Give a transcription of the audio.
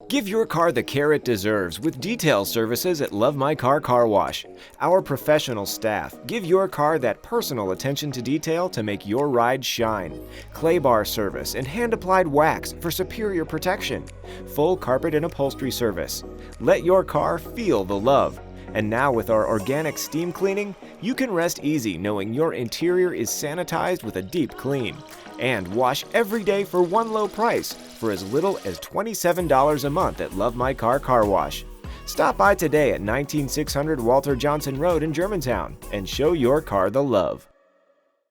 Give your car the care it deserves with detail services at Love My Car Car Wash. Our professional staff give your car that personal attention to detail to make your ride shine. Clay bar service and hand-applied wax for superior protection. Full carpet and upholstery service. Let your car feel the love. And now with our organic steam cleaning, you can rest easy knowing your interior is sanitized with a deep clean. And wash every day for one low price for as little as $27 a month at Love My Car Car Wash. Stop by today at 19600 Walter Johnson Road in Germantown and show your car the love.